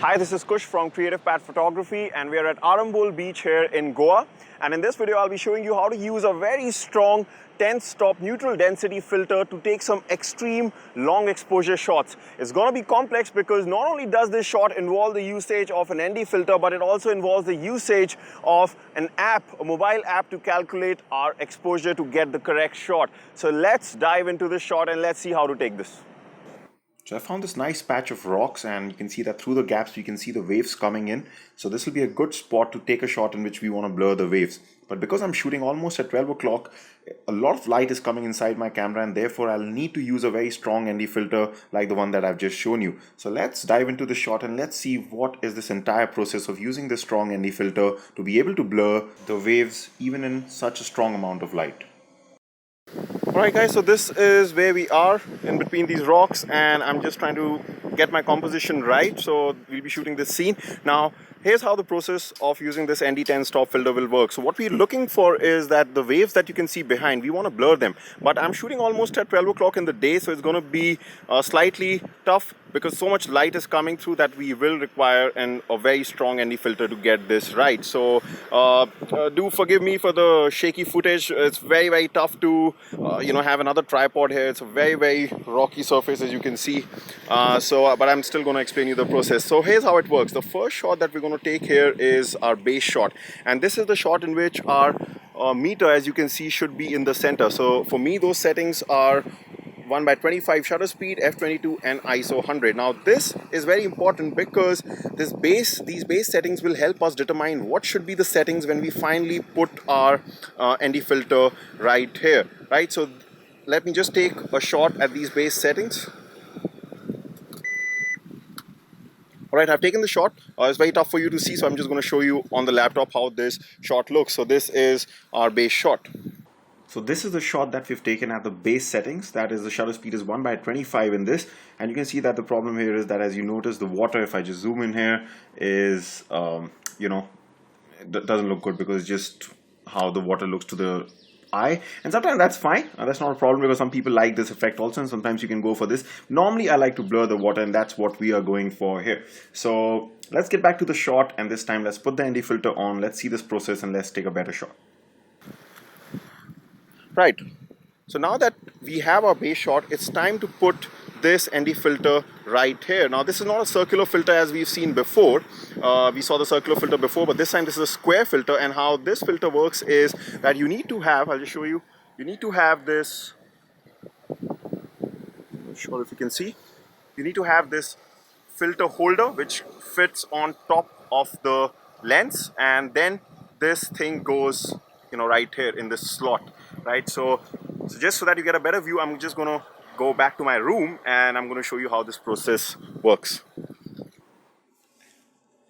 Hi, this is Kush from Creative Pat Photography, and we are at Arambol Beach here in Goa. And in this video, I'll be showing you how to use a very strong 10-stop neutral density filter to take some extreme long exposure shots. It's going to be complex because not only does this shot involve the usage of an ND filter, but it also involves the usage of an app, a mobile app, to calculate our exposure to get the correct shot. So let's dive into this shot and let's see how to take this. So I found this nice patch of rocks, and you can see that through the gaps you can see the waves coming in. So this will be a good spot to take a shot in which we want to blur the waves. But because I'm shooting almost at 12 o'clock, a lot of light is coming inside my camera, and therefore I'll need to use a very strong ND filter like the one that I've just shown you. So let's dive into the shot and let's see what is this entire process of using this strong ND filter to be able to blur the waves even in such a strong amount of light. Alright guys, so this is where we are in between these rocks, and I'm just trying to get my composition right. So we'll be shooting this scene. Now here's how the process of using this ND10 stop filter will work. So what we're looking for is that the waves that you can see behind, we want to blur them. But I'm shooting almost at 12 o'clock in the day, so it's going to be slightly tough because so much light is coming through that we will require a very strong ND filter to get this right. So do forgive me for the shaky footage. It's very, very tough to have another tripod here. It's a very, very rocky surface, as you can see. But I'm still going to explain you the process. So here's how it works. The first shot that we're going to take here is our base shot, and this is the shot in which our meter, as you can see, should be in the center. So for me, those settings are 1/25 shutter speed, f22 and ISO 100. Now this is very important because these base settings will help us determine what should be the settings when we finally put our ND filter right here, right? So let me just take a shot at these base settings. Alright, I've taken the shot. It's very tough for you to see, so I'm just going to show you on the laptop how this shot looks. So this is our base shot. So this is the shot that we've taken at the base settings. That is, the shutter speed is 1/25 in this, and you can see that the problem here is that, as you notice, the water, if I just zoom in here, is it doesn't look good because it's just how the water looks to the eye. And sometimes that's fine, that's not a problem, because some people like this effect also, and sometimes you can go for this. Normally I like to blur the water, and that's what we are going for here. So let's get back to the shot, and this time let's put the ND filter on. Let's see this process and let's take a better shot. Right, so now that we have our base shot, it's time to put this ND filter right here. Now this is not a circular filter as we've seen before. We saw the circular filter before, but this time this is a square filter. And how this filter works is that you need to have, I'll just show you, you need to have this, I'm not sure if you can see, you need to have this filter holder which fits on top of the lens, and then this thing goes right here in this slot, right? So just so that you get a better view, I'm just going to go back to my room and I'm going to show you how this process works.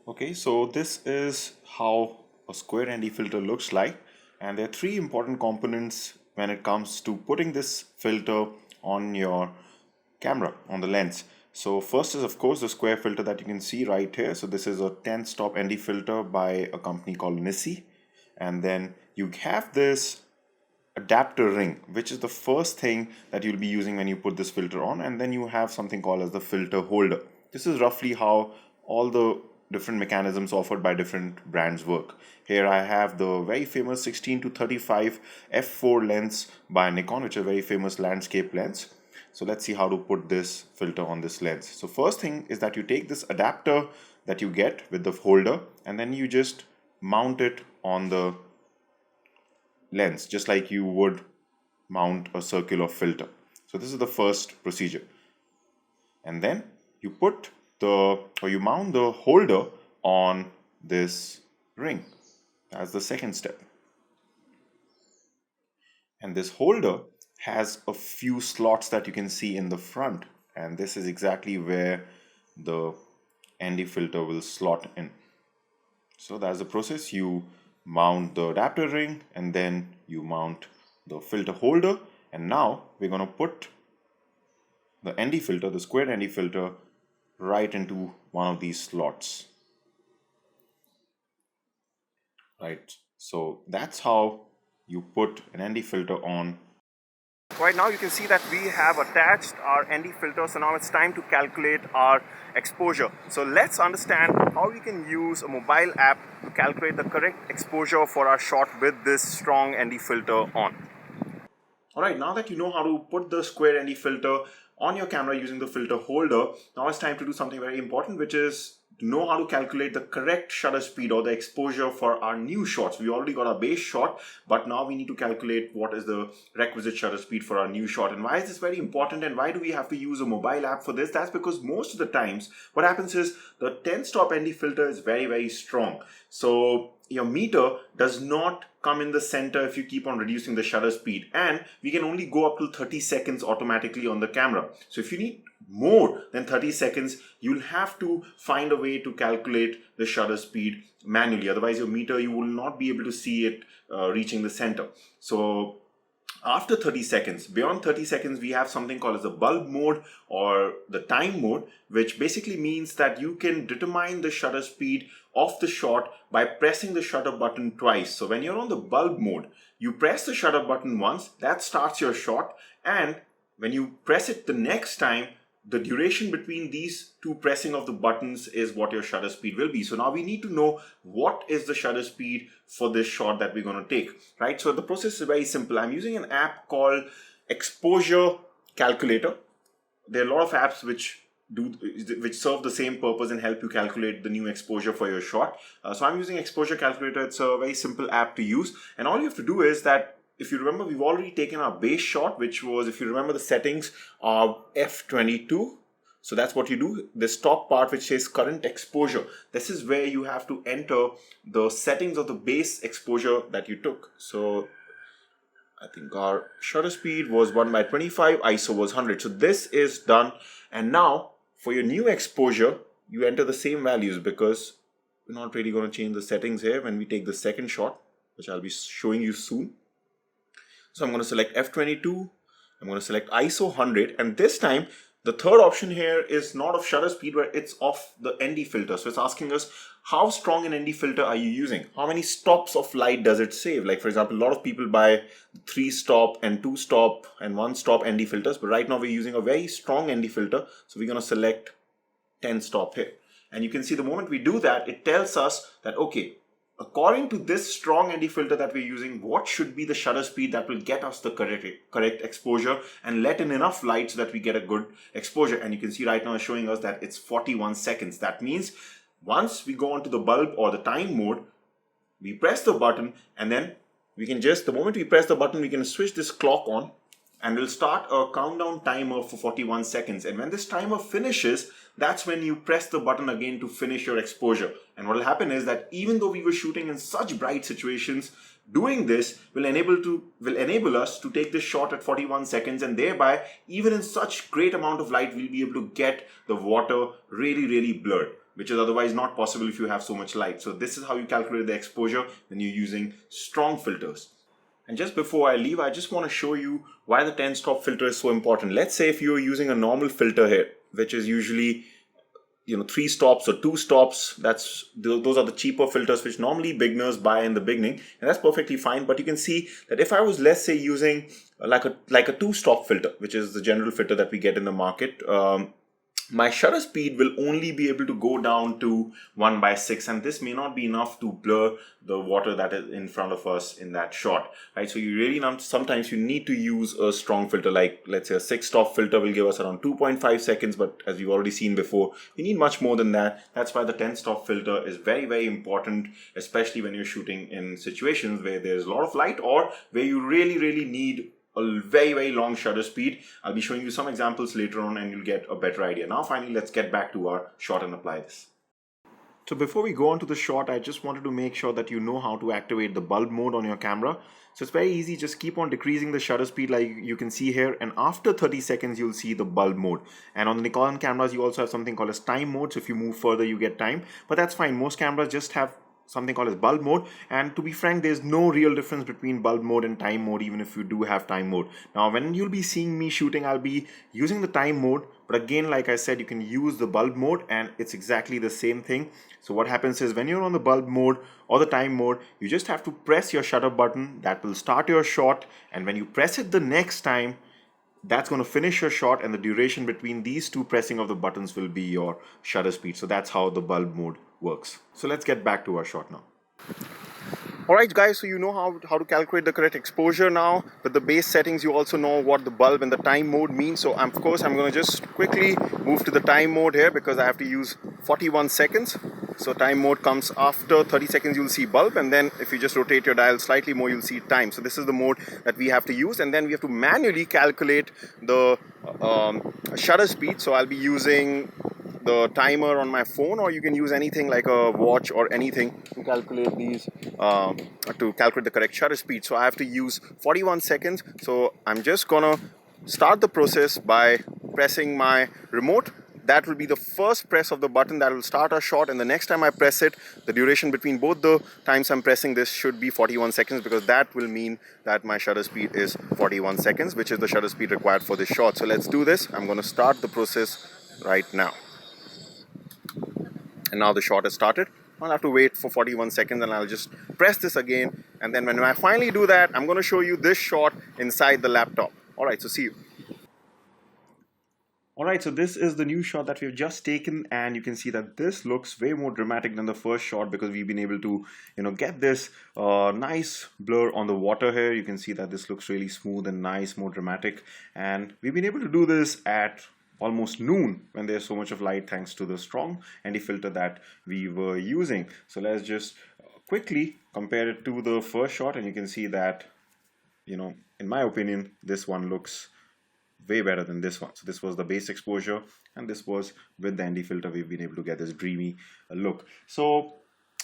Okay, so this is how a square ND filter looks like, and there are three important components when it comes to putting this filter on your camera, on the lens. So first is, of course, the square filter that you can see right here. So this is a 10-stop ND filter by a company called Nissi. And then you have this adapter ring, which is the first thing that you'll be using when you put this filter on. And then you have something called as the filter holder. This is roughly how all the different mechanisms offered by different brands work. Here I have the very famous 16-35 f4 lens by Nikon, which is a very famous landscape lens. So let's see how to put this filter on this lens. So first thing is that you take this adapter that you get with the holder, and then you just mount it on the lens, just like you would mount a circular filter. So this is the first procedure. And then you you mount the holder on this ring. That's the second step. And this holder has a few slots that you can see in the front, and this is exactly where the ND filter will slot in. So that's the process. You mount the adapter ring, and then you mount the filter holder, and now we're going to put the ND filter, the square ND filter, right into one of these slots. Right, so that's how you put an ND filter on Right now you can see that we have attached our ND filter, so now it's time to calculate our exposure. So let's understand how we can use a mobile app to calculate the correct exposure for our shot with this strong ND filter on. Alright, now that you know how to put the square ND filter on your camera using the filter holder, now it's time to do something very important, which is to know how to calculate the correct shutter speed or the exposure for our new shots. We already got our base shot, but now we need to calculate what is the requisite shutter speed for our new shot. And why is this very important, and why do we have to use a mobile app for this? That's because most of the times what happens is the 10-stop ND filter is very strong. So your meter does not come in the center if you keep on reducing the shutter speed, and we can only go up to 30 seconds automatically on the camera. So if you need more than 30 seconds, you'll have to find a way to calculate the shutter speed manually. Otherwise your meter, you will not be able to see it reaching the center. So after 30 seconds, beyond 30 seconds, we have something called as the bulb mode or the time mode, which basically means that you can determine the shutter speed of the shot by pressing the shutter button twice. So when you're on the bulb mode, you press the shutter button once, that starts your shot, and when you press it the next time, the duration between these two pressing of the buttons is what your shutter speed will be. So now we need to know what is the shutter speed for this shot that we're going to take, right? So the process is very simple. I'm using an app called Exposure Calculator. There are a lot of apps which serve the same purpose and help you calculate the new exposure for your shot. So I'm using Exposure Calculator. It's a very simple app to use, and all you have to do is that, if you remember, we've already taken our base shot, which was, if you remember the settings, of f22. So that's what you do. This top part which says current exposure, this is where you have to enter the settings of the base exposure that you took. So I think our shutter speed was 1/25, ISO was 100. So this is done. And now for your new exposure, you enter the same values, because we're not really going to change the settings here when we take the second shot, which I'll be showing you soon. So I'm going to select f22, I'm going to select ISO 100, and this time the third option here is not of shutter speed, but it's of the ND filter. So it's asking us, how strong an ND filter are you using? How many stops of light does it save? Like for example, a lot of people buy 3-stop and 2-stop and 1-stop ND filters, but right now we're using a very strong ND filter. So we're going to select 10-stop here. And you can see the moment we do that, it tells us that, okay, according to this strong ND filter that we're using, what should be the shutter speed that will get us the correct exposure and let in enough light so that we get a good exposure. And you can see right now it's showing us that it's 41 seconds. That means once we go onto the bulb or the time mode, we press the button, and then we can just, the moment we press the button, we can switch this clock on, and we'll start a countdown timer for 41 seconds. And when this timer finishes, that's when you press the button again to finish your exposure. And what will happen is that even though we were shooting in such bright situations, doing this will enable us to take this shot at 41 seconds, and thereby, even in such great amount of light, we'll be able to get the water really blurred, which is otherwise not possible if you have so much light. So this is how you calculate the exposure when you're using strong filters. And just before I leave, I just want to show you why the 10-stop filter is so important. Let's say if you're using a normal filter here, which is usually 3 stops or 2 stops, those are the cheaper filters which normally beginners buy in the beginning, and that's perfectly fine. But you can see that if I was, let's say, using like a 2-stop filter, which is the general filter that we get in the market, my shutter speed will only be able to go down to 1/6, and this may not be enough to blur the water that is in front of us in that shot, right? So you really sometimes you need to use a strong filter, like let's say a 6-stop filter will give us around 2.5 seconds, but as you've already seen before, you need much more than that. That's why the 10-stop filter is very important, especially when you're shooting in situations where there's a lot of light or where you really need a very long shutter speed. I'll be showing you some examples later on and you'll get a better idea. Now finally, let's get back to our shot and apply this. So before we go on to the shot, I just wanted to make sure that you know how to activate the bulb mode on your camera. So it's very easy, just keep on decreasing the shutter speed like you can see here, and after 30 seconds you'll see the bulb mode. And on the Nikon cameras you also have something called as time mode, so if you move further you get time, but that's fine. Most cameras just have something called as bulb mode, and to be frank, there's no real difference between bulb mode and time mode, even if you do have time mode. Now when you'll be seeing me shooting, I'll be using the time mode, but again, like I said, you can use the bulb mode and it's exactly the same thing. So what happens is when you're on the bulb mode or the time mode, you just have to press your shutter button, that will start your shot, and when you press it the next time, that's going to finish your shot, and the duration between these two pressing of the buttons will be your shutter speed. So that's how the bulb mode works. So let's get back to our shot now. Alright guys, so you know how to calculate the correct exposure now. With the base settings, you also know what the bulb and the time mode mean. So of course I'm going to just quickly move to the time mode here because I have to use 41 seconds. So time mode comes after 30 seconds, you'll see bulb, and then if you just rotate your dial slightly more, you'll see time. So this is the mode that we have to use, and then we have to manually calculate the shutter speed. So I'll be using the timer on my phone, or you can use anything like a watch or anything to calculate these to calculate the correct shutter speed. So I have to use 41 seconds. So I'm just gonna start the process by pressing my remote. That will be the first press of the button that will start our shot, and the next time I press it, the duration between both the times I'm pressing this should be 41 seconds, because that will mean that my shutter speed is 41 seconds, which is the shutter speed required for this shot. So let's do this. I'm going to start the process right now. And now the shot has started. I'll have to wait for 41 seconds, and I'll just press this again, and then when I finally do that, I'm going to show you this shot inside the laptop. Alright, so see you. Alright, so this is the new shot that we've just taken, and you can see that this looks way more dramatic than the first shot because we've been able to, get this nice blur on the water here. You can see that this looks really smooth and nice, more dramatic, and we've been able to do this at almost noon when there's so much of light thanks to the strong ND filter that we were using. So let's just quickly compare it to the first shot, and you can see that, in my opinion, this one looks way better than this one. So this was the base exposure, and this was with the ND filter. We've been able to get this dreamy look. So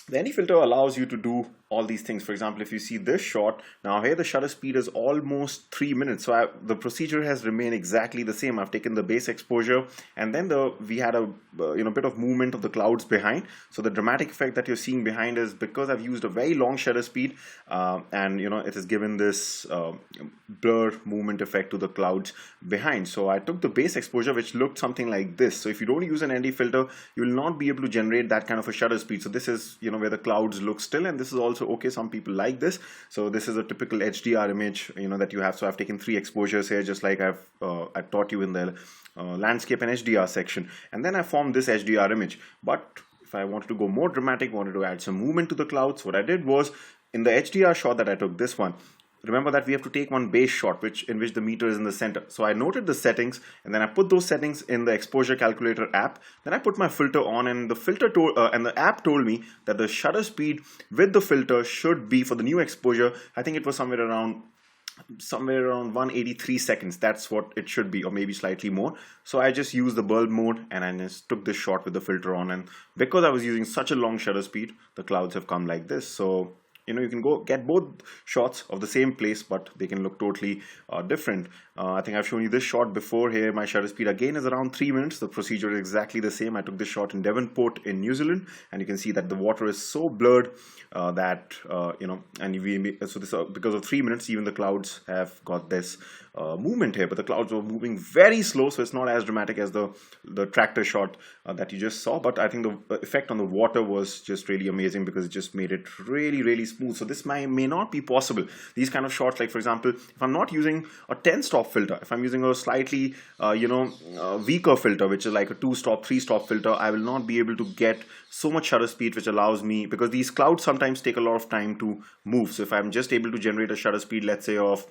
the ND filter allows you to do all these things. For example, if you see this shot, now here the shutter speed is almost 3 minutes. So the procedure has remained exactly the same. I've taken the base exposure, and then we had a bit of movement of the clouds behind. So the dramatic effect that you're seeing behind is because I've used a very long shutter speed, and it has given this blur movement effect to the clouds behind. So I took the base exposure, which looked something like this. So if you don't use an ND filter, you will not be able to generate that kind of a shutter speed. So this is where the clouds look still, and this is also okay. Some people like this. So this is a typical HDR image that you have. So I've taken 3 exposures here, just like I taught you in the landscape and HDR section, and then I formed this HDR image. But if I wanted to go more dramatic, wanted to add some movement to the clouds, what I did was, in the HDR shot that I took, this one, remember that we have to take one base shot in which the meter is in the center. So I noted the settings, and then I put those settings in the exposure calculator app. Then I put my filter on, and the filter and the app told me that the shutter speed with the filter should be, for the new exposure, I think it was somewhere around 183 seconds. That's what it should be, or maybe slightly more. So I just used the bulb mode, and I just took this shot with the filter on, and because I was using such a long shutter speed, the clouds have come like this. So you can go get both shots of the same place, but they can look totally different. I think I've shown you this shot before. Here my shutter speed again is around 3 minutes. The procedure is exactly the same. I took this shot in Devonport in New Zealand, and you can see that the water is so blurred that so this because of 3 minutes, even the clouds have got this movement here, but the clouds were moving very slow, so it's not as dramatic as the tractor shot that you just saw. But I think the effect on the water was just really amazing because it just made it really, really smooth. So this may not be possible. These kind of shots, like for example, if I'm not using a 10-stop filter, if I'm using a slightly weaker filter, which is like a 2-stop, 3-stop filter, I will not be able to get so much shutter speed, which allows me, because these clouds sometimes take a lot of time to move. So if I'm just able to generate a shutter speed, let's say of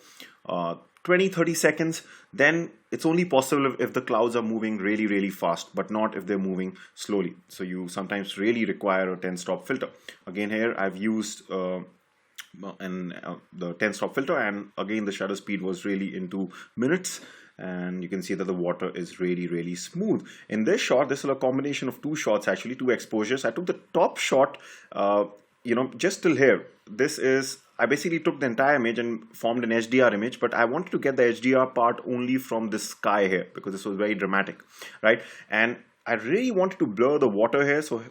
20-30 seconds, then it's only possible if the clouds are moving really, really fast, but not if they're moving slowly. So you sometimes really require a 10-stop filter. Again, here I've used the 10-stop filter, and again the shutter speed was really into minutes, and you can see that the water is really, really smooth. In this shot, this is a combination of 2 shots, actually 2 exposures. I took the top shot just till here. I basically took the entire image and formed an HDR image, but I wanted to get the HDR part only from the sky here because this was very dramatic, right? And I really wanted to blur the water here, so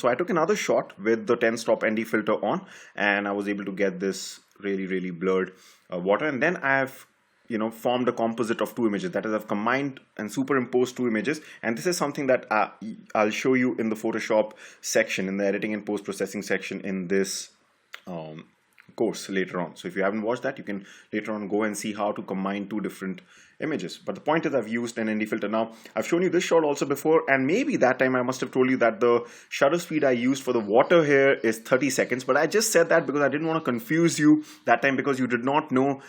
I took another shot with the 10-stop ND filter on, and I was able to get this really, really blurred water. And then I've formed a composite of 2 images. That is, I've combined and superimposed 2 images, and this is something that I'll show you in the Photoshop section, in the editing and post-processing section in this course later on. So if you haven't watched that, you can later on go and see how to combine 2 different images. But the point is I've used an ND filter. Now, I've shown you this shot also before, and maybe that time I must have told you that the shutter speed I used for the water here is 30 seconds, but I just said that because I didn't want to confuse you that time, because you did not know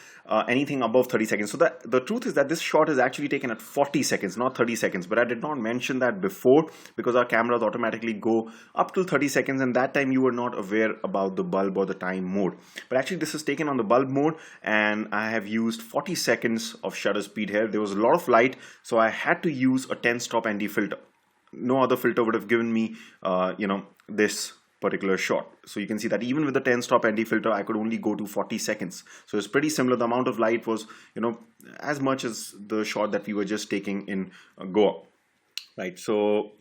anything above 30 seconds. So the truth is that this shot is actually taken at 40 seconds, not 30 seconds. But I did not mention that before because our cameras automatically go up to 30 seconds, and that time you were not aware about the bulb or the time mode. But actually this is taken on the bulb mode, and I have used 40 seconds of shutter speed here. There was a lot of light, so I had to use a 10-stop ND filter. No other filter would have given me this particular shot. So you can see that even with the 10-stop ND filter, I could only go to 40 seconds. So it's pretty similar. The amount of light was, as much as the shot that we were just taking in Goa, right? So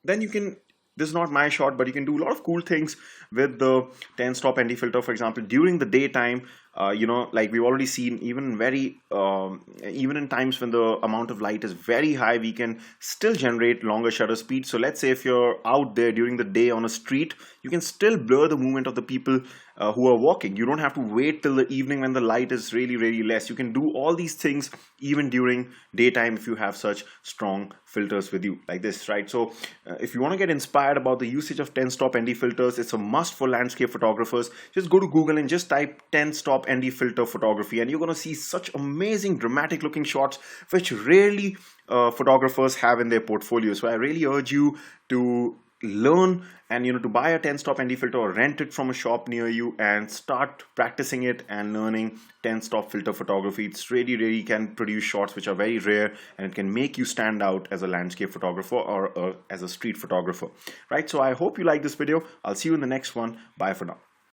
then you can, this is not my shot, but you can do a lot of cool things with the 10-stop ND filter. For example, during the daytime, like we've already seen, even in times when the amount of light is very high, we can still generate longer shutter speed. So let's say if you're out there during the day on a street, you can still blur the movement of the people who are walking. You don't have to wait till the evening when the light is really, really less. You can do all these things even during daytime if you have such strong filters with you like this, right? So if you want to get inspired about the usage of 10-stop ND filters, it's a must for landscape photographers. Just go to Google and just type 10-stop ND filter photography, and you're going to see such amazing dramatic looking shots which rarely photographers have in their portfolio. So I really urge you to learn and to buy a 10-stop ND filter or rent it from a shop near you and start practicing it and learning 10-stop filter photography. It's really can produce shots which are very rare, and it can make you stand out as a landscape photographer or as a street photographer, right? So I hope you like this video. I'll see you in the next one. Bye for now.